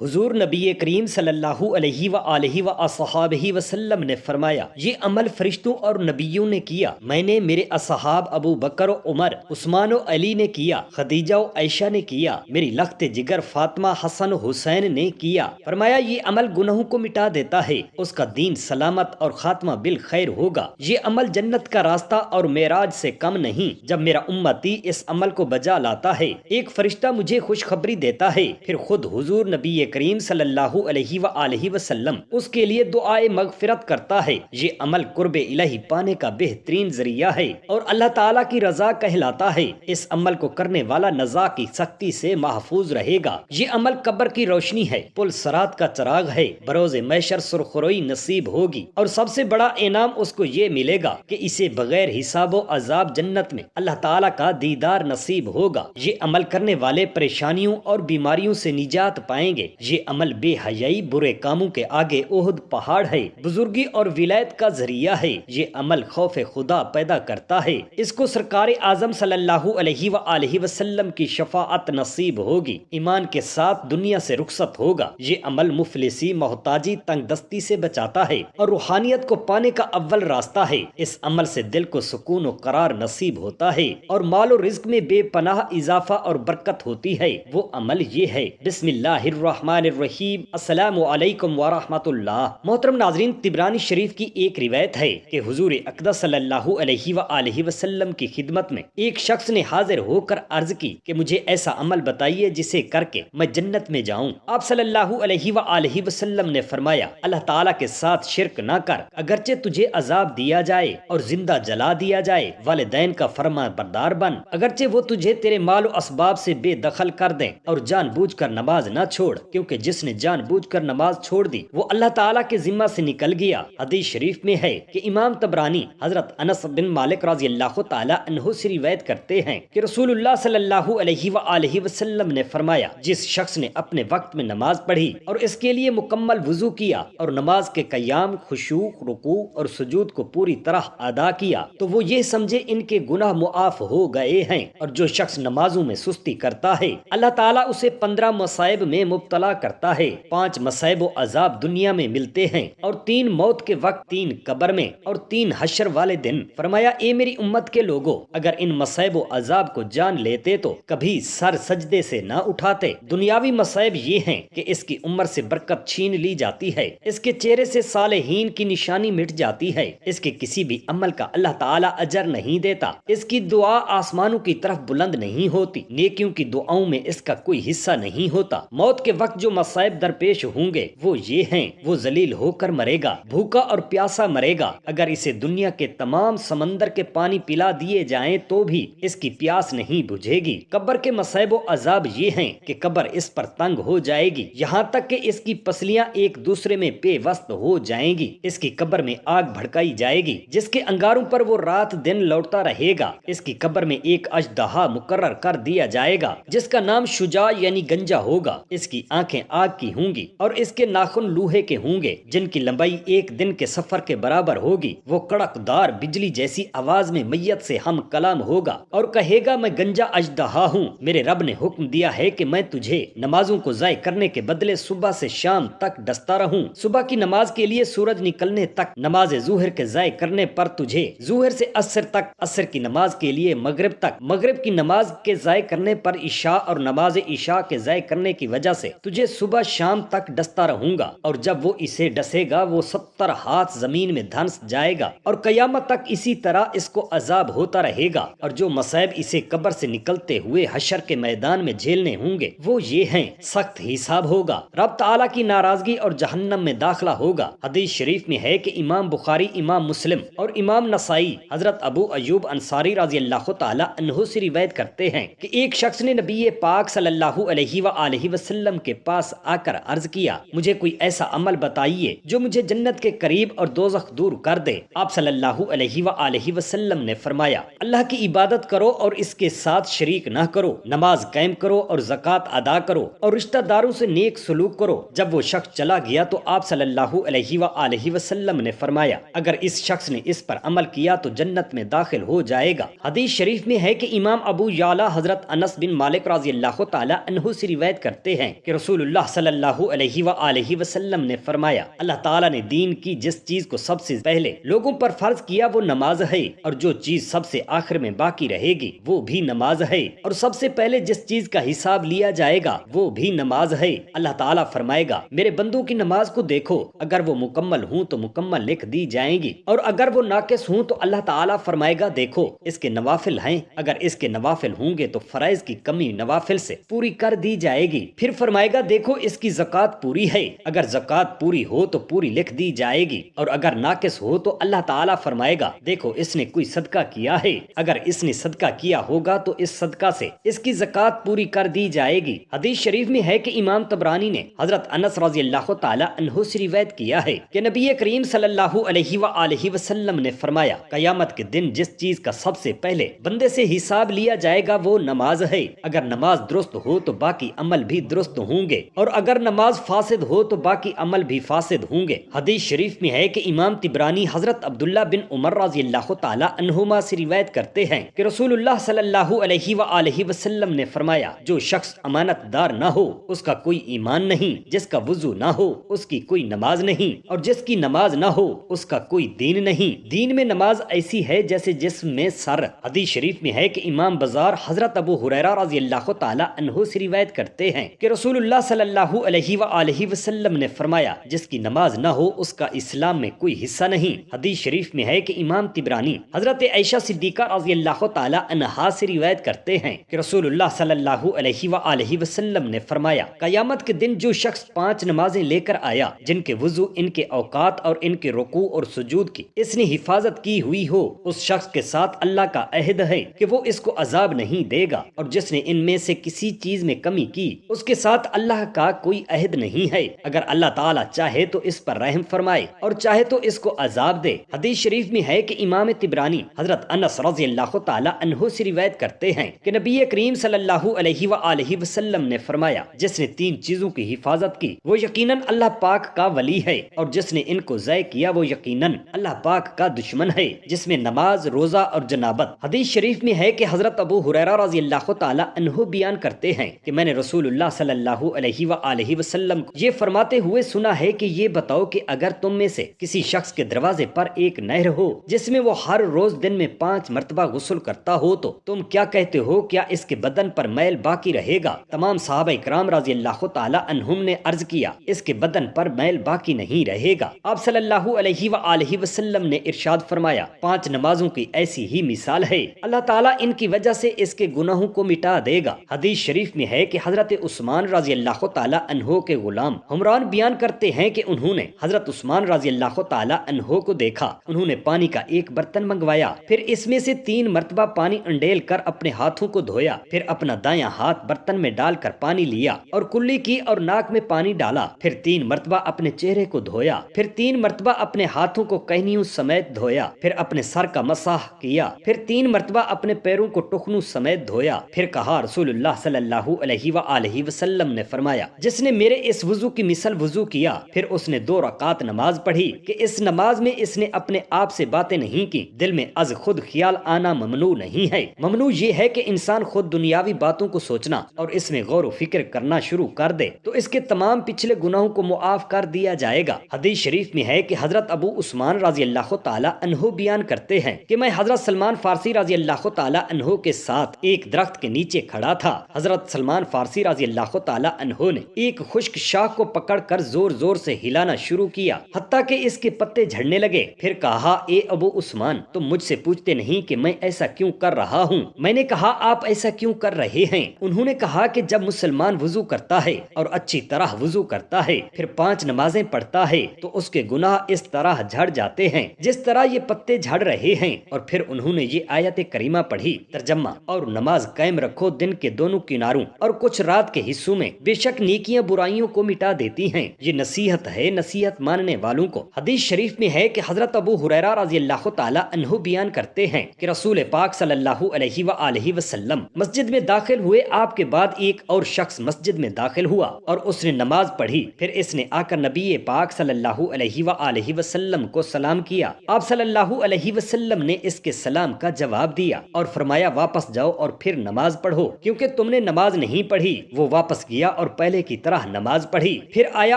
حضور نبی کریم صلی اللہ علیہ وآلہ وصحابہ وسلم نے فرمایا، یہ عمل فرشتوں اور نبیوں نے کیا، میں نے، میرے اصحاب ابو بکر و عمر، عثمان و علی نے کیا، خدیجہ و عائشہ نے کیا، میری لخت جگر فاطمہ، حسن و حسین نے کیا۔ فرمایا یہ عمل گناہوں کو مٹا دیتا ہے، اس کا دین سلامت اور خاتمہ بالخیر ہوگا۔ یہ عمل جنت کا راستہ اور معراج سے کم نہیں۔ جب میرا امتی اس عمل کو بجا لاتا ہے، ایک فرشتہ مجھے خوشخبری دیتا ہے، پھر خود حضور نبی کریم صلی اللہ علیہ وآلہ وسلم اس کے لیے دعائے مغفرت کرتا ہے۔ یہ عمل قرب الہی پانے کا بہترین ذریعہ ہے اور اللہ تعالیٰ کی رضا کہلاتا ہے۔ اس عمل کو کرنے والا نزاع کی سختی سے محفوظ رہے گا۔ یہ عمل قبر کی روشنی ہے، پل صراط کا چراغ ہے، بروز محشر سرخروئی نصیب ہوگی، اور سب سے بڑا انعام اس کو یہ ملے گا کہ اسے بغیر حساب و عذاب جنت میں اللہ تعالیٰ کا دیدار نصیب ہوگا۔ یہ عمل کرنے والے پریشانیوں اور بیماریوں سے نجات پائیں گے۔ یہ عمل بے حیائی، برے کاموں کے آگے احد پہاڑ ہے، بزرگی اور ولایت کا ذریعہ ہے۔ یہ عمل خوف خدا پیدا کرتا ہے، اس کو سرکار اعظم صلی اللہ علیہ وآلہ وسلم کی شفاعت نصیب ہوگی، ایمان کے ساتھ دنیا سے رخصت ہوگا۔ یہ عمل مفلسی، محتاجی، تنگ دستی سے بچاتا ہے اور روحانیت کو پانے کا اول راستہ ہے۔ اس عمل سے دل کو سکون و قرار نصیب ہوتا ہے اور مال و رزق میں بے پناہ اضافہ اور برکت ہوتی ہے۔ وہ عمل یہ ہے۔ بسم اللہ الرحمن الرحیم۔ السلام علیکم ورحمۃ اللہ۔ محترم ناظرین، طبرانی شریف کی ایک روایت ہے کہ حضور اقدس صلی اللہ علیہ وآلہ وسلم کی خدمت میں ایک شخص نے حاضر ہو کر عرض کی کہ مجھے ایسا عمل بتائیے جسے کر کے میں جنت میں جاؤں۔ آپ صلی اللہ علیہ وآلہ وسلم نے فرمایا، اللہ تعالیٰ کے ساتھ شرک نہ کر، اگرچہ تجھے عذاب دیا جائے اور زندہ جلا دیا جائے، والدین کا فرما بردار بن، اگرچہ وہ تجھے تیرے مال و اسباب سے بے دخل کر دیں، اور جان بوجھ کر نماز نہ چھوڑ، کیونکہ جس نے جان بوجھ کر نماز چھوڑ دی وہ اللہ تعالیٰ کے ذمہ سے نکل گیا۔ حدیث شریف میں ہے کہ امام طبرانی حضرت انس بن مالک رضی اللہ تعالیٰ عنہ سے روایت کرتے ہیں کہ رسول اللہ صلی اللہ علیہ وآلہ وسلم نے فرمایا، جس شخص نے اپنے وقت میں نماز پڑھی اور اس کے لیے مکمل وضو کیا اور نماز کے قیام، خشوع، رکوع اور سجود کو پوری طرح ادا کیا، تو وہ یہ سمجھے ان کے گناہ معاف ہو گئے ہیں۔ اور جو شخص نمازوں میں سستی کرتا ہے، اللہ تعالیٰ اسے 15 مصائب میں مبتلا کرتا ہے۔ 5 مصائب و عذاب دنیا میں ملتے ہیں، اور 3 موت کے وقت، 3 قبر میں، اور 3 حشر والے دن۔ فرمایا، اے میری امت کے لوگوں، اگر ان مصائب و عذاب کو جان لیتے تو کبھی سر سجدے سے نہ اٹھاتے۔ دنیاوی مصائب یہ ہیں کہ اس کی عمر سے برکت چھین لی جاتی ہے، اس کے چہرے سے صالحین کی نشانی مٹ جاتی ہے، اس کے کسی بھی عمل کا اللہ تعالیٰ اجر نہیں دیتا، اس کی دعا آسمانوں کی طرف بلند نہیں ہوتی، نیکیوں کی دعاؤں میں اس کا کوئی حصہ نہیں ہوتا۔ موت کے وقت جو مصائب درپیش ہوں گے وہ یہ ہیں، وہ ذلیل ہو کر مرے گا، بھوکا اور پیاسا مرے گا، اگر اسے دنیا کے تمام سمندر کے پانی پلا دیے جائیں تو بھی اس کی پیاس نہیں بجھے گی۔ قبر کے مصائب و عذاب یہ ہیں کہ قبر اس پر تنگ ہو جائے گی، یہاں تک کہ اس کی پسلیاں ایک دوسرے میں پیوست ہو جائیں گی۔ اس کی قبر میں آگ بھڑکائی جائے گی جس کے انگاروں پر وہ رات دن لوٹتا رہے گا۔ اس کی قبر میں ایک اژدہا مقرر کر دیا جائے گا جس کا نام شجاع یعنی گنجا ہوگا، اس کی آنکھیں آگ کی ہوں گی اور اس کے ناخن لوہے کے ہوں گے، جن کی لمبائی ایک دن کے سفر کے برابر ہوگی۔ وہ کڑک دار بجلی جیسی آواز میں میت سے ہم کلام ہوگا اور کہے گا، میں گنجا اژدہا ہوں، میرے رب نے حکم دیا ہے کہ میں تجھے نمازوں کو ضائع کرنے کے بدلے صبح سے شام تک ڈستا رہوں، صبح کی نماز کے لیے سورج نکلنے تک، نماز ظہر کے ضائع کرنے پر تجھے ظہر سے عصر تک، عصر کی نماز کے لیے مغرب تک، مغرب کی نماز کے ضائع کرنے پر عشاء اور نماز عشاء کے ضائع کرنے کی وجہ سے تجھے صبح شام تک ڈستا رہوں گا، اور جب وہ اسے ڈسے گا وہ 70 ہاتھ زمین میں دھنس جائے گا، اور قیامت تک اسی طرح اس کو عذاب ہوتا رہے گا۔ اور جو مصائب اسے قبر سے نکلتے ہوئے حشر کے میدان میں جھیلنے ہوں گے وہ یہ ہیں، سخت حساب ہوگا، رب تعالیٰ کی ناراضگی اور جہنم میں داخلہ ہوگا۔ حدیث شریف میں ہے کہ امام بخاری، امام مسلم اور امام نسائی حضرت ابو ایوب انصاری رضی اللہ تعالیٰ عنہ سے روایت کرتے ہیں کہ ایک شخص نے نبی پاک صلی اللہ علیہ وآلہ وسلم کے پاس آ کر عرض کیا، مجھے کوئی ایسا عمل بتائیے جو مجھے جنت کے قریب اور دوزخ دور کر دے۔ آپ صلی اللہ علیہ وآلہ وسلم نے فرمایا، اللہ کی عبادت کرو اور اس کے ساتھ شریک نہ کرو، نماز قائم کرو اور زکوٰۃ ادا کرو، اور رشتہ داروں سے نیک سلوک کرو۔ جب وہ شخص چلا گیا تو آپ صلی اللہ علیہ وآلہ وسلم نے فرمایا، اگر اس شخص نے اس پر عمل کیا تو جنت میں داخل ہو جائے گا۔ حدیث شریف میں ہے کہ امام ابو یعلا حضرت انس بن مالک رضی اللہ تعالیٰ عنہ سے روایت کرتے ہیں کہ رسول رسول اللہ صلی اللہ علیہ وآلہ وسلم نے فرمایا اللہ تعالیٰ نے دین کی جس چیز کو سب سے پہلے لوگوں پر فرض کیا وہ نماز ہے، اور جو چیز سب سے آخر میں باقی رہے گی وہ بھی نماز ہے، اور سب سے پہلے جس چیز کا حساب لیا جائے گا وہ بھی نماز ہے۔ اللہ تعالیٰ فرمائے گا میرے بندوں کی نماز کو دیکھو، اگر وہ مکمل ہوں تو مکمل لکھ دی جائیں گی، اور اگر وہ ناقص ہوں تو اللہ تعالیٰ فرمائے گا دیکھو اس کے نوافل ہیں، اگر اس کے نوافل ہوں گے تو فرائض کی کمی نوافل سے پوری کر دی جائے گی۔ پھر فرمائے گا دیکھو اس کی زکوٰۃ پوری ہے، اگر زکوٰۃ پوری ہو تو پوری لکھ دی جائے گی، اور اگر ناقص ہو تو اللہ تعالیٰ فرمائے گا دیکھو اس نے کوئی صدقہ کیا ہے، اگر اس نے صدقہ کیا ہوگا تو اس صدقہ سے اس کی زکوٰۃ پوری کر دی جائے گی۔ حدیث شریف میں ہے کہ امام طبرانی نے حضرت انس رضی اللہ تعالی عنہ سے روایت کیا ہے کہ نبی کریم صلی اللہ علیہ وآلہ وسلم نے فرمایا قیامت کے دن جس چیز کا سب سے پہلے بندے سے حساب لیا جائے گا وہ نماز ہے، اگر نماز درست ہو تو باقی عمل بھی درست ہوں گے، اور اگر نماز فاسد ہو تو باقی عمل بھی فاسد ہوں گے۔ حدیث شریف میں ہے کہ امام طبرانی حضرت عبداللہ بن عمر رضی اللہ تعالی عنہما سے روایت کرتے ہیں کہ رسول اللہ صلی اللہ علیہ وآلہ وسلم نے فرمایا جو شخص امانت دار نہ ہو اس کا کوئی ایمان نہیں، جس کا وضو نہ ہو اس کی کوئی نماز نہیں، اور جس کی نماز نہ ہو اس کا کوئی دین نہیں۔ دین میں نماز ایسی ہے جیسے جسم میں سر۔ حدیث شریف میں ہے کہ امام بزار حضرت ابو ہریرہ رضی اللہ تعالی عنہ سے روایت کرتے ہیں کہ رسول اللہ صلی اللہ علیہ وآلہ وسلم نے فرمایا جس کی نماز نہ ہو اس کا اسلام میں کوئی حصہ نہیں۔ حدیث شریف میں ہے کہ امام طبرانی حضرت عائشہ صدیقہ رضی اللہ تعالی عنہا سے روایت کرتے ہیں کہ رسول اللہ صلی اللہ علیہ وآلہ وسلم نے فرمایا قیامت کے دن جو شخص 5 نمازیں لے کر آیا جن کے وضو، ان کے اوقات اور ان کے رکوع اور سجود کی اس نے حفاظت کی ہوئی ہو، اس شخص کے ساتھ اللہ کا عہد ہے کہ وہ اس کو عذاب نہیں دے گا، اور جس نے ان میں سے کسی چیز میں کمی کی اس کے ساتھ اللہ کا کوئی عہد نہیں ہے، اگر اللہ تعالیٰ چاہے تو اس پر رحم فرمائے اور چاہے تو اس کو عذاب دے۔ حدیث شریف میں ہے کہ امام طبرانی حضرت انس رضی اللہ تعالی عنہ سے روایت کرتے ہیں کہ نبی کریم صلی اللہ علیہ وآلہ وسلم نے فرمایا جس نے 3 چیزوں کی حفاظت کی وہ یقیناً اللہ پاک کا ولی ہے، اور جس نے ان کو ضائع کیا وہ یقیناً اللہ پاک کا دشمن ہے، جس میں نماز، روزہ اور جنابت۔ حدیث شریف میں ہے کہ حضرت ابو ہریرہ رضی اللہ تعالی عنہ بیان کرتے ہیں کہ میں نے رسول اللہ صلی اللہ علیہ وآلہ وسلم کو یہ فرماتے ہوئے سنا ہے کہ یہ بتاؤ کہ اگر تم میں سے کسی شخص کے دروازے پر ایک نہر ہو جس میں وہ ہر روز دن میں 5 مرتبہ غسل کرتا ہو تو تم کیا کہتے ہو، کیا اس کے بدن پر میل باقی رہے گا؟ تمام صحابہ کرام رضی اللہ تعالی عنہم نے عرض کیا اس کے بدن پر میل باقی نہیں رہے گا۔ آپ صلی اللہ علیہ وآلہ وسلم نے ارشاد فرمایا 5 نمازوں کی ایسی ہی مثال ہے، اللہ تعالیٰ ان کی وجہ سے اس کے گناہوں کو مٹا دے گا۔ حدیث شریف میں ہے کہ حضرت عثمان رضی اللہ تعالی عنہ کے غلام حمران بیان کرتے ہیں کہ انہوں نے حضرت عثمان رضی اللہ تعالی عنہ کو دیکھا، انہوں نے پانی کا ایک برتن منگوایا، پھر اس میں سے 3 مرتبہ پانی انڈیل کر اپنے ہاتھوں کو دھویا، پھر اپنا دایاں ہاتھ برتن میں ڈال کر پانی لیا اور کلی کی اور ناک میں پانی ڈالا، پھر 3 مرتبہ اپنے چہرے کو دھویا، پھر 3 مرتبہ اپنے ہاتھوں کو کہنیوں سمیت دھویا، پھر اپنے سر کا مسح کیا، پھر 3 مرتبہ اپنے پیروں کو ٹخنوں سمیت دھویا، پھر کہا رسول اللہ صلی اللہ علیہ وآلہ وسلم نے فرمایا جس نے میرے اس وضو کی مثل وضو کیا، پھر اس نے 2 رکعت نماز پڑھی کہ اس نماز میں اس نے اپنے آپ سے باتیں نہیں کی، دل میں از خود خیال آنا ممنوع نہیں ہے۔ ممنوع یہ ہے کہ انسان خود دنیاوی باتوں کو سوچنا اور اس میں غور و فکر کرنا شروع کر دے تو اس کے تمام پچھلے گناہوں کو معاف کر دیا جائے گا۔ حدیث شریف میں ہے کہ حضرت ابو عثمان رضی اللہ تعالی عنہ بیان کرتے ہیں کہ میں حضرت سلمان فارسی رضی اللہ تعالی عنہ کے ساتھ ایک درخت کے نیچے کھڑا تھا، حضرت سلمان فارسی رضی اللہ تعالی عنہ نے ایک خشک شاخ کو پکڑ کر زور زور سے ہلانا شروع کیا حتیٰ کہ اس کے پتے جھڑنے لگے، پھر کہا اے ابو عثمان تم مجھ سے پوچھتے نہیں کہ میں ایسا کیوں کر رہا ہوں؟ میں نے کہا آپ ایسا کیوں کر رہے ہیں؟ انہوں نے کہا کہ جب مسلمان وضو کرتا ہے اور اچھی طرح وضو کرتا ہے پھر 5 نمازیں پڑھتا ہے تو اس کے گناہ اس طرح جھڑ جاتے ہیں جس طرح یہ پتے جھڑ رہے ہیں، اور پھر انہوں نے یہ آیت کریمہ پڑھی ترجمہ اور نماز قائم رکھو دن کے دونوں کناروں اور کچھ رات کے حصوں میں، بے شک نیکیاں برائیوں کو مٹا دیتی ہیں، یہ نصیحت ہے نصیحت ماننے والوں کو۔ حدیث شریف میں ہے کہ حضرت ابو ہریرہ رضی اللہ تعالی عنہ بیان کرتے ہیں کہ رسول پاک صلی اللہ علیہ وآلہ وسلم مسجد میں داخل ہوئے، آپ کے بعد ایک اور شخص مسجد میں داخل ہوا اور اس نے نماز پڑھی، پھر اس نے آ کر نبی پاک صلی اللہ علیہ وآلہ وسلم کو سلام کیا، آپ صلی اللہ علیہ وسلم نے اس کے سلام کا جواب دیا اور فرمایا واپس جاؤ اور پھر نماز پڑھو کیونکہ تم نے نماز نہیں پڑھی۔ وہ واپس گیا اور پہلے کی طرح نماز پڑھی، پھر آیا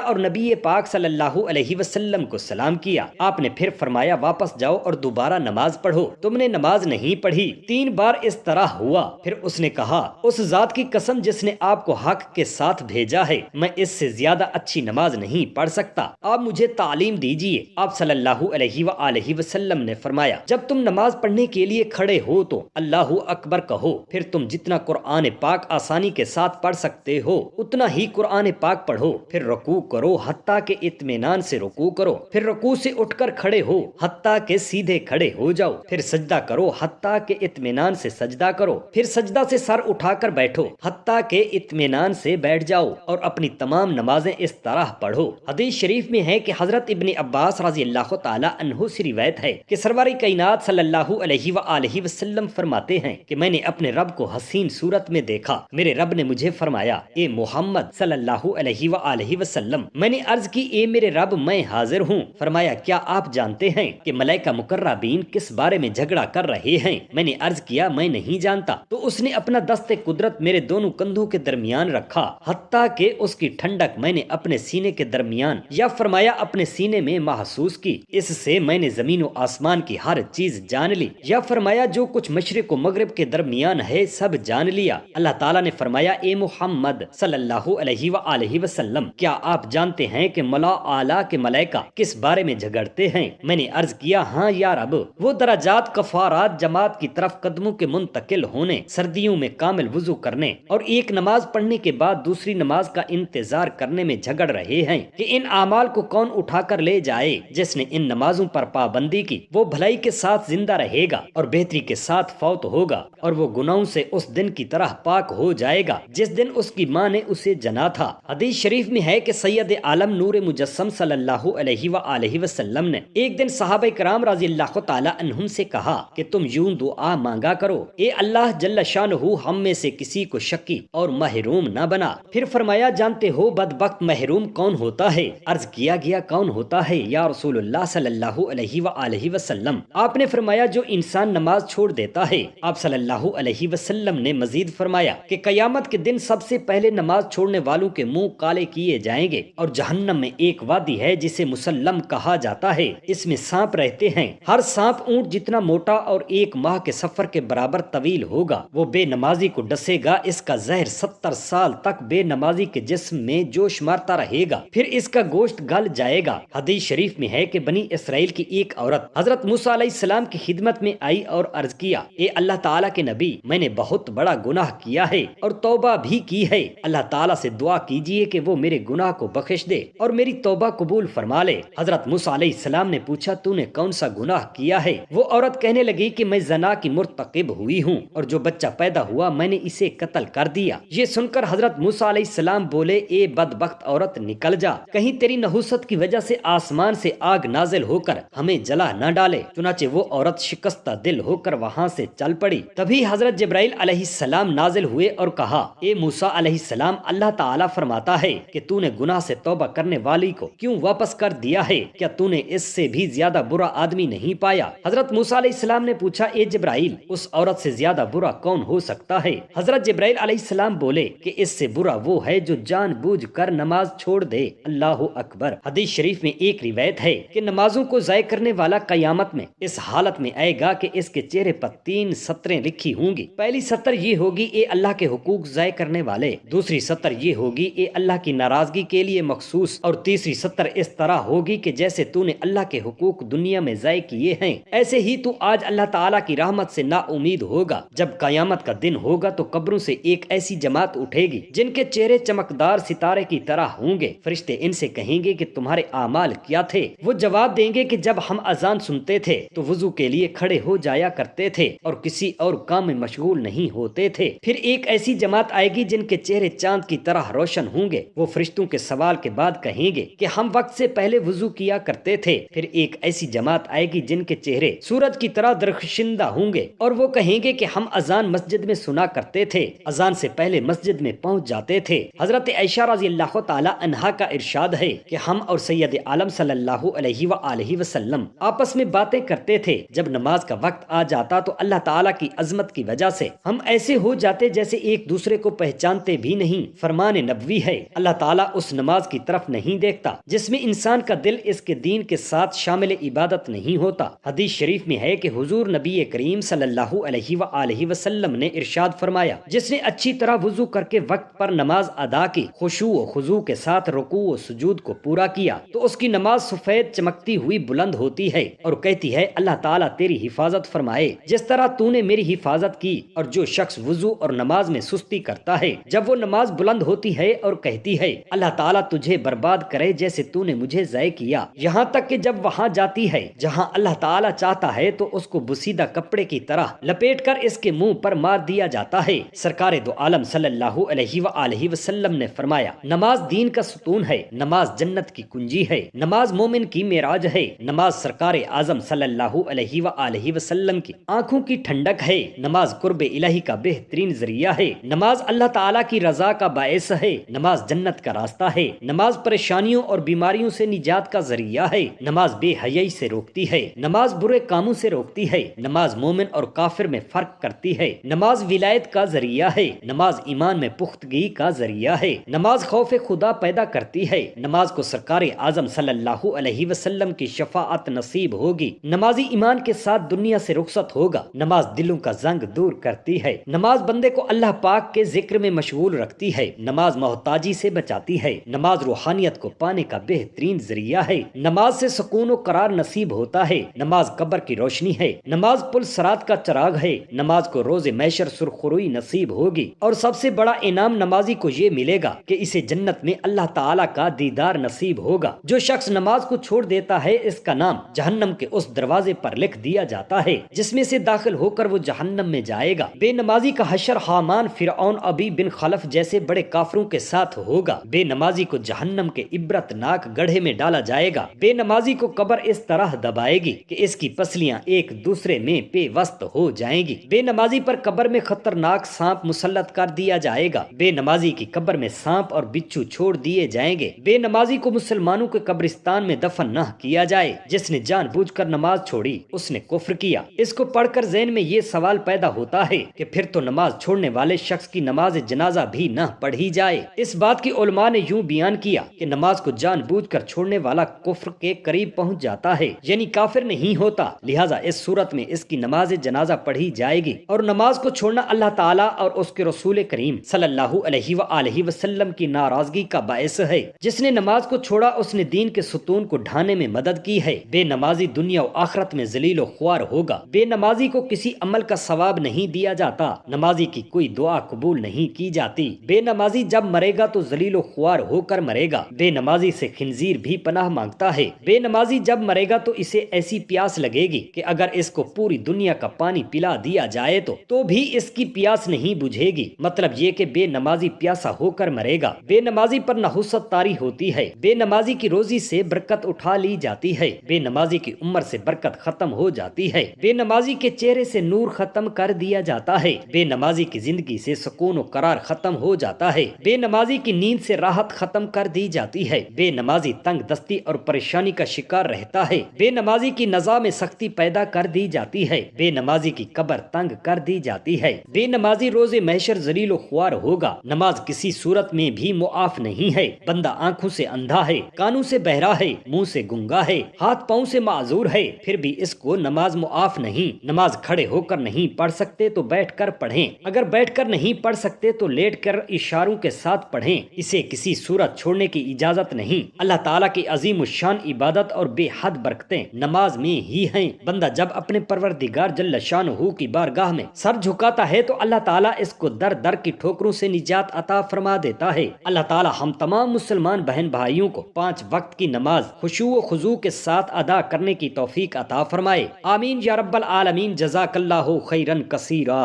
اور نبی پاک صلی اللہ علیہ وسلم کو سلام کیا۔ آپ نے پھر فرمایا واپس جاؤ اور دوبارہ نماز پڑھو، تم نے نماز نہیں پڑھی۔ 3 بار اس طرح ہوا۔ پھر اس نے کہا اس ذات کی قسم جس نے آپ کو حق کے ساتھ بھیجا ہے، میں اس سے زیادہ اچھی نماز نہیں پڑھ سکتا، آپ مجھے تعلیم دیجیے۔ آپ صلی اللہ علیہ وآلہ وسلم نے فرمایا جب تم نماز پڑھنے کے لیے کھڑے ہو تو اللہ اکبر کہو، پھر تم جتنا قرآن پاک آسانی کے ساتھ پڑھ سکتے ہو اتنا ہی قرآن پاک پڑھو، پھر رکوع کرو حتیٰ کہ اطمینان سے رکوع کرو، پھر رکوع سے اٹھ کر کھڑے ہو حتیٰ کہ سیدھے کھڑے ہو جاؤ، پھر سجدہ کرو حتیٰ کہ اطمینان سے سجدہ کرو، پھر سجدہ سے سر اٹھا کر بیٹھو حتیٰ کہ اطمینان سے بیٹھ جاؤ، اور اپنی تمام نمازیں اس طرح پڑھو۔ حدیث شریف میں ہے کہ حضرت ابن عباس رضی اللہ تعالی عنہ سے روایت ہے کہ سرور کائنات صلی اللہ علیہ وآلہ وسلم فرماتے ہیں کہ میں نے اپنے رب کو حسین صورت میں دیکھا، میرے رب نے مجھے فرمایا اے محمد صلی اللہ علیہ وآلہ وسلم، میں نے عرض کی اے میرے رب میں حاضر ہوں۔ فرمایا کیا آپ جانتے ہیں کہ ملائکہ مقربین کس بارے میں جھگڑا کر رہے ہیں؟ میں نے عرض کیا میں نہیں جانتا، تو اس نے اپنا دست قدرت میرے دونوں کندھوں کے درمیان رکھا حتیٰ کہ اس کی ٹھنڈک میں نے اپنے سینے کے درمیان یا فرمایا اپنے سینے میں محسوس کی، اس سے میں نے زمین و آسمان کی ہر چیز جان لی، یا فرمایا جو کچھ مشرق و مغرب کے درمیان ہے سب جان لیا۔ اللہ تعالیٰ نے فرمایا اے محمد صلی اللہ علیہ وآلہ وسلم، کیا آپ جانتے ہیں کہ ملا اعلیٰ کے ملائکہ کس بارے میں جھگڑتے ہیں؟ میں نے عرض کیا ہاں یا رب، وہ درجات کفارات جماعت کی طرف قدموں کے منتقل ہونے، سردیوں میں کامل وضو کرنے اور ایک نماز پڑھنے کے بعد دوسری نماز کا انتظار کرنے میں جھگڑ رہے ہیں کہ ان اعمال کو کون اٹھا کر لے جائے۔ جس نے ان نمازوں پر پابندی کی وہ بھلائی کے ساتھ زندہ رہے گا اور بہتری کے ساتھ فوت ہوگا، اور وہ گناہوں سے اس دن کی طرح پاک ہو جائے گا جس دن اس کی ماں نے اسے جنا تھا۔ حدیث شریف میں ہے کہ سید عالم نور مجسم صلی اللہ علیہ وآلہ وسلم نے ایک دن صحابہ کرام رضی اللہ تعالی عنہم سے کہا کہ تم یوں دعا مانگا کرو، اے اللہ جل شانہ ہم میں سے کسی کو شقی اور محروم نہ بنا۔ پھر فرمایا جانتے ہو بدبخت محروم کون ہوتا ہے؟ عرض کیا گیا کون ہوتا ہے یا رسول اللہ صلی اللہ علیہ وآلہ وسلم؟ آپ نے فرمایا جو انسان نماز چھوڑ دیتا ہے۔ آپ صلی اللہ علیہ وسلم نے مزید فرمایا کہ قیامت کے دن سب سے پہلے نماز چھوڑنے والوں کے منہ کالے کیے جائیں گے، اور جہنم میں ایک وادی ہے جسے مسلم کہا جاتا ہے، اس میں سانپ رہتے ہیں، ہر سانپ اونٹ جتنا موٹا اور 1 ماہ کے سفر کے برابر طویل ہوگا، وہ بے نمازی کو ڈسے گا، اس کا زہر 70 سال تک بے نمازی کے جسم میں جوش مارتا رہے گا، پھر اس کا گوشت گل جائے گا۔ حدیث شریف میں ہے کہ بنی اسرائیل کی ایک عورت حضرت موسیٰ علیہ السلام کی خدمت میں آئی اور عرض کیا اے اللہ تعالیٰ کے نبی، میں نے بہت بڑا گناہ کیا ہے اور توبہ بھی کی ہے، اللہ تعالیٰ سے دعا کیجئے کہ وہ میرے گناہ کو بخش دے اور میری توبہ قبول فرما لے۔ حضرت موسیٰ علیہ السلام نے پوچھا تو نے کون سا گناہ کیا ہے؟ وہ عورت کہنے لگی کہ میں زنا کی مرتکب ہوئی ہوں اور جو بچہ پیدا ہوا میں نے اسے قتل کر دیا۔ یہ سن کر حضرت موسیٰ علیہ السلام بولے اے بدبخت عورت نکل جا، کہیں تیری نحوست کی وجہ سے آسمان سے آگ نازل ہو کر ہمیں جلا نہ ڈالے۔ چنانچہ وہ عورت شکستہ دل ہو کر وہاں سے چل پڑی۔ تبھی حضرت جبرائیل علیہ السلام نازل ہوئے اور کہا اے موسیٰ علیہ السلام، اللہ تعالیٰ فرماتا ہے کہ تو نے گناہ سے توبہ کرنے والی کو کیوں واپس کر دیا ہے؟ کیا تو نے اس سے بھی زیادہ برا آدمی نہیں پایا؟ حضرت موسیٰ علیہ السلام نے پوچھا اے جبرائیل، اس عورت سے زیادہ برا کون ہو سکتا ہے؟ حضرت جبرائیل علیہ السلام بولے کہ اس سے برا وہ ہے جو جان بوجھ کر نماز چھوڑ دے۔ اللہ اکبر۔ حدیث شریف میں ایک روایت ہے کہ نمازوں کو ضائع کرنے والا قیامت میں اس حالت میں آئے گا کہ اس کے چہرے پر 3 سطریں لکھی ہوں گی۔ پہلی سطر یہ ہوگی اے اللہ کے حقوق ضائع کرنے والے، دوسری سطر یہ ہوگی اے اللہ کی ناراضگی کے لیے مخصوص، اور تیسری سطر اس طرح ہوگی کہ جیسے تو نے اللہ کے حقوق دنیا میں ضائع کیے ہیں ایسے ہی تو آج اللہ تعالیٰ کی رحمت سے نا امید ہوگا۔ جب قیامت کا دن ہوگا تو قبروں سے ایک ایسی جماعت اٹھے گی جن کے چہرے چمکدار ستارے کی طرح ہوں گے۔ فرشتے ان سے کہیں گے کہ تمہارے اعمال کیا تھے؟ وہ جواب دیں گے کہ جب ہم اذان سنتے تھے تو وضو کے لیے کھڑے ہو جایا کرتے تھے اور کسی اور کام میں مشغول نہیں ہوتے تھے۔ پھر ایک ایسی جماعت آئے گی جن کے چہرے چاند کی طرح روشن ہوں گے، وہ فرشتوں کے سوال کے بعد کہیں گے کہ ہم وقت سے پہلے وضو کیا کرتے تھے۔ پھر ایک ایسی جماعت آئے گی جن کے چہرے سورج کی طرح درخشندہ ہوں گے اور وہ کہیں گے کہ ہم اذان مسجد میں سنا کرتے تھے، اذان سے پہلے مسجد میں پہنچ جاتے تھے۔ حضرت عائشہ رضی اللہ تعالی عنہا کا ارشاد ہے کہ ہم اور سید عالم صلی اللہ علیہ وآلہ وسلم آپس میں باتیں کرتے تھے، جب نماز کا وقت آ جاتا تو اللہ تعالیٰ کی عظمت کی وجہ سے ہم ایسے ہو جاتے جیسے ایک دوسرے کو پہچانتے بھی نہیں۔ فرمان نبوی ہے۔ اللہ تعالیٰ اس نماز کی طرف نہیں دیکھتا جس میں انسان کا دل اس کے دین کے ساتھ شامل عبادت نہیں ہوتا۔ حدیث شریف میں ہے کہ حضور نبی کریم صلی اللہ علیہ وآلہ وسلم نے ارشاد فرمایا، جس نے اچھی طرح وضو کر کے وقت پر نماز ادا کی، خشوع و خضوع کے ساتھ رکوع و سجود کو پورا کیا، تو اس کی نماز سفید چمکتی ہوئی بلند ہوتی ہے اور کہتی ہے اللہ تعالیٰ تیری حفاظت فرمائے جس طرح تو نے میری حفاظت کی۔ اور جو شخص وضو اور نماز میں سستی کرتا ہے، جب وہ نماز بلند ہوتی ہے اور کہتی ہے اللہ تعالیٰ تجھے برباد کرے جیسے تو نے مجھے ضائع کیا، یہاں تک کہ جب وہاں جاتی ہے جہاں اللہ تعالیٰ چاہتا ہے تو اس کو بسیدہ کپڑے کی طرح لپیٹ کر اس کے منہ پر مار دیا جاتا ہے۔ سرکار دو عالم صلی اللہ علیہ وآلہ وسلم نے فرمایا، نماز دین کا ستون ہے، نماز جنت کی کنجی ہے، نماز مومن کی معراج ہے، نماز سرکار اعظم صلی اللہ علیہ وآلہ وسلم کی آنکھوں کی ٹھنڈک ہے، نماز قرب الہی کا بہترین ذریعہ ہے، نماز اللہ تعالیٰ کی رضا کا باعث ہے، نماز جنت کا راستہ ہے، نماز پریشانیوں اور بیماریوں سے نجات کا ذریعہ ہے، نماز بے حیائی سے روکتی ہے، نماز برے کاموں سے روکتی ہے، نماز مومن اور کافر میں فرق کرتی ہے، نماز ولایت کا ذریعہ ہے، نماز ایمان میں پختگی کا ذریعہ ہے، نماز خوف خدا پیدا کرتی ہے، نماز کو سرکار اعظم صلی اللہ علیہ وسلم کی شفاعت نصیب ہوگی، نمازی ایمان کے ساتھ دنیا سے رخصت ہوگا، نماز دلوں کا زنگ دور کرتی ہے، نماز بندے کو اللہ پاک کے ذکر میں مشغول رکھتی ہے، نماز محتاجی سے بچاتی ہے، نماز روحانیت کو پانے کا بہترین ذریعہ ہے، نماز سے سکون و قرار نصیب ہوتا ہے، نماز قبر کی روشنی ہے، نماز پل صراط کا چراغ ہے، نماز کو روز محشر سرخروئی نصیب ہوگی، اور سب سے بڑا انعام نمازی کو یہ ملے گا کہ اسے جنت میں اللہ تعالیٰ کا دیدار نصیب ہوگا۔ جو شخص نماز کو چھوڑ دیتا ہے اس کا نام جہنم کے اس دروازے پر لکھ دیا جاتا ہے جس میں سے داخل ہو کر وہ جہنم میں جائے گا۔ بے نمازی کا حشر حامان، فرعون، ابی بن خلف جیسے بڑے کافروں کے ساتھ ہوگا۔ بے نمازی کو جہنم کے عبرت ناک گڑھے میں ڈالا جائے گا۔ بے نمازی کو قبر اس طرح دبائے گی کہ اس کی پسلیاں ایک دوسرے میں پیوست ہو جائیں گی۔ بے نمازی پر قبر میں خطرناک سانپ مسلط کر دیا جائے گا۔ بے نمازی کی قبر میں سانپ اور بچھو چھوڑ دیے جائیں گے۔ بے نمازی کو مسلمانوں کے قبرستان میں دفن نہ کیا جائے۔ جس نے جان بوجھ کر نماز چھوڑی اس نے کفر کیا۔ اس کو پڑھ کر ذہن میں یہ سوال پیدا ہوتا ہے کہ پھر تو نماز چھوڑنے والے شخص کی نماز جنازہ بھی نہ پڑھی جائے۔ اس بات کی علماء نے یوں بیان کیا کہ نماز کو جان بوجھ کر چھوڑنے والا کفر کے قریب پہنچ جاتا ہے، یعنی کافر نہیں ہوتا، لہٰذا اس صورت میں اس کی نماز جنازہ پڑھی جائے گی۔ اور نماز کو چھوڑنا اللہ تعالیٰ اور اس کے رسول کریم صلی اللہ علیہ وآلہ وسلم کی ناراضگی کا باعث ہے۔ جس نے نماز کو چھوڑا اس نے دین کے ستون کو ڈھانے میں مدد کی ہے۔ بے نمازی دنیا و آخرت میں ذلیل و خوار ہوگا۔ بے نمازی کو کسی عمل کا ثواب نہیں دیا جاتا، نمازی کی کوئی دعا قبول نہیں کی جاتی۔ بے نمازی جب مرے گا تو ذلیل و خوار ہو کر مرے گا۔ بے نمازی سے خنزیر بھی پناہ مانگتا ہے۔ بے نمازی جب مرے گا تو اسے ایسی پیاس لگے گی کہ اگر اس کو پوری دنیا کا پانی پلا دیا جائے تو بھی اس کی پیاس نہیں بجھے گی۔ مطلب یہ کہ بے نمازی پیاسا ہو کر مرے گا۔ بے نمازی پر نحوست طاری ہوتی ہے۔ بے نمازی کی روزی سے برکت اٹھا لی جاتی ہے۔ بے نمازی کی عمر سے برکت ختم ہو جاتی ہے۔ بے نمازی کے چہرے سے نور ختم کر دیا جاتا ہے۔ بے نمازی کی زندگی سے سکون و قرار ختم ہو جاتا ہے۔ بے نمازی کی نیند سے راحت ختم کر دی جاتی ہے۔ بے نمازی تنگ دستی اور پریشانی کا شکار رہتا ہے۔ بے نمازی کی نزا میں سختی پیدا کر دی جاتی ہے۔ بے نمازی کی قبر تنگ کر دی جاتی ہے۔ بے نمازی روز محشر ذلیل و خوار ہوگا۔ نماز کسی صورت میں بھی معاف نہیں ہے۔ بندہ آنکھوں سے اندھا ہے، کانوں سے بہرا ہے، منہ سے گنگا ہے، ہاتھ پاؤں سے معذور ہے، پھر بھی اس کو نماز معاف نہیں۔ نماز کھڑے ہو کر نہیں پڑھ سکتے تو بیٹھ کر پڑھیں، اگر بیٹھ کر نہیں پڑھ سکتے تو لیٹ کر اشاروں کے ساتھ پڑھیں۔ اسے کسی صورت چھوڑنے کی اجازت نہیں۔ اللہ تعالیٰ کی عظیم الشان عبادت اور بے حد برکتیں نماز میں ہی ہیں۔ بندہ جب اپنے پروردگار جل شانہ کی بارگاہ میں سر جھکاتا ہے تو اللہ تعالیٰ اس کو در در کی ٹھوکروں سے نجات عطا فرما دیتا ہے۔ اللہ تعالیٰ ہم تمام مسلمان بہن بھائیوں کو 5 وقت کی نماز خشوع و خضوع کے ساتھ ادا کرنے کی توفیق عطا فرمائے۔ آمین یا رب العالمین۔ جزاک اللہ خیرا کثیرا۔